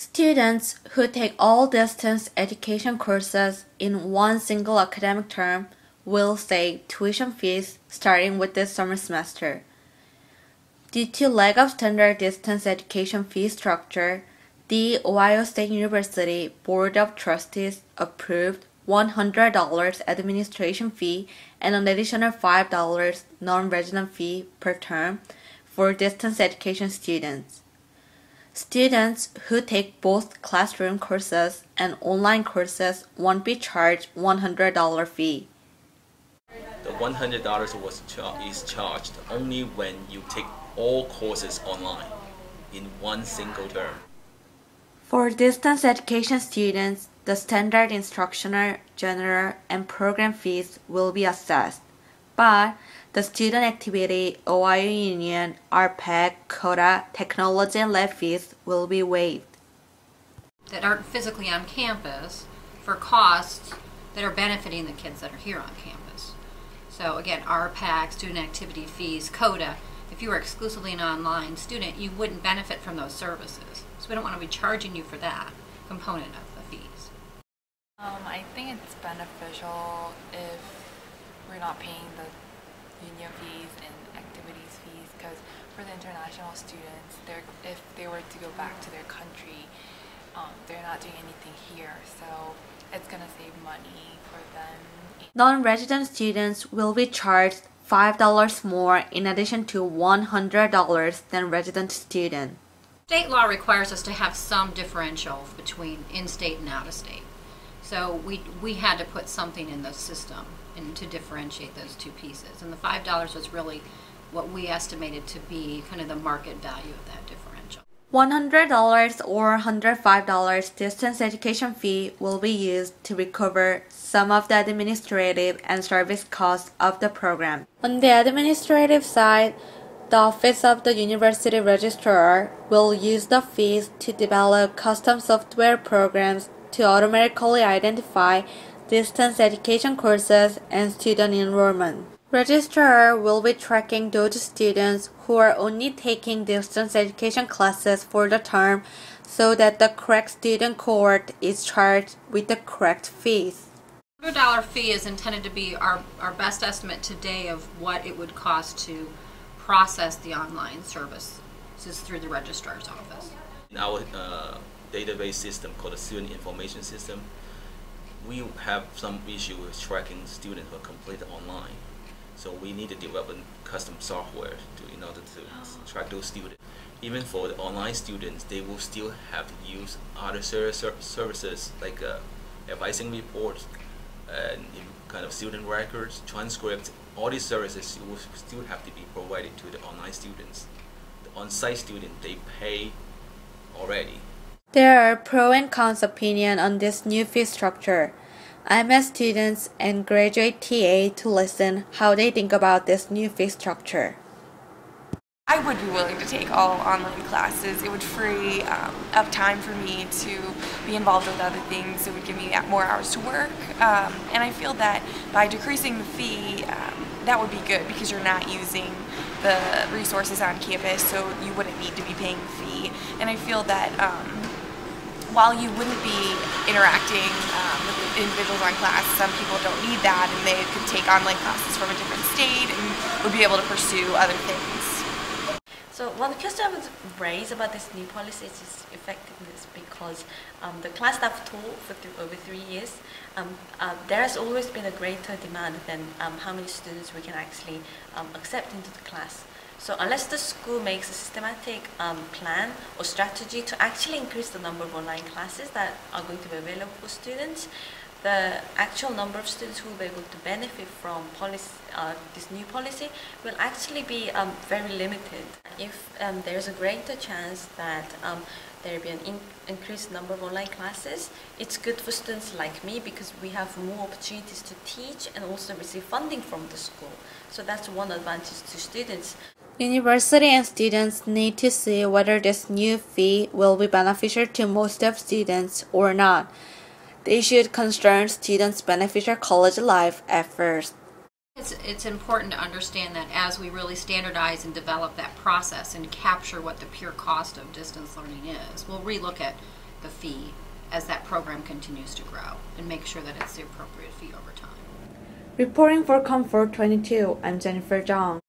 Students who take all distance education courses in one single academic term will save tuition fees starting with this summer semester. Due to lack of standard distance education fee structure, the Ohio State University Board of Trustees approved $100 administration fee and an additional $5 non-resident fee per term for distance education students. Students who take both classroom courses and online courses won't be charged $100 fee. The $100 is charged only when you take all courses online in one single term. For distance education students, the standard instructional, general, and program fees will be assessed, but the Student Activity, Ohio Union, RPEC, CODA, Technology and Lab fees will be waived. That aren't physically on campus for costs that are benefiting the kids that are here on campus. So again, RPAC, student activity fees, CODA, if you were exclusively an online student, you wouldn't benefit from those services. So we don't want to be charging you for that component of the fees. I think it's beneficial if we're not paying the union fees and activities fees, because for the international students, if they were to go back to their country, they're not doing anything here, so it's going to save money for them. Non-resident students will be charged $5 more in addition to $100 than resident students. State law requires us to have some differential between in-state and out-of-state. So we had to put something in the system and to differentiate those two pieces. And the $5 was really what we estimated to be kind of the market value of that differential. $100 or $105 distance education fee will be used to recover some of the administrative and service costs of the program. On the administrative side, the Office of the University Registrar will use the fees to develop custom software programs to automatically identify distance education courses and student enrollment. Registrar will be tracking those students who are only taking distance education classes for the term so that the correct student cohort is charged with the correct fees. The $100 fee is intended to be our best estimate today of what it would cost to process the online service. This is through the registrar's office. In our database system called the Student Information System, we have some issue with tracking students who are completed online. So we need to develop a custom software in order to track those students. Even for the online students, they will still have to use other services like advising reports and kind of student records, transcripts. All these services will still have to be provided to the online students. The on-site students, they pay already. There are pro and cons opinion on this new fee structure. I met students and graduate TA to listen how they think about this new fee structure. I would be willing to take all online classes. It would free up time for me to be involved with other things. It would give me more hours to work. And I feel that by decreasing the fee, that would be good because you're not using the resources on campus, so you wouldn't need to be paying the fee. And I feel that while you wouldn't be interacting with individuals on class, some people don't need that, and they could take online classes from a different state and would be able to pursue other things. So one question I would raise about this new policy is effectiveness, because the class that I've taught for over 3 years, there has always been a greater demand than how many students we can actually accept into the class. So unless the school makes a systematic plan or strategy to actually increase the number of online classes that are going to be available for students, the actual number of students who will be able to benefit from this new policy will actually be very limited. If there's a greater chance that there will be an increased number of online classes, it's good for students like me because we have more opportunities to teach and also receive funding from the school. So that's one advantage to students. University and students need to see whether this new fee will be beneficial to most of students or not. They should concern students' beneficial college life at first. It's important to understand that as we really standardize and develop that process and capture what the pure cost of distance learning is, we'll relook at the fee as that program continues to grow and make sure that it's the appropriate fee over time. Reporting for Comfort 22, I'm Jennifer Jung.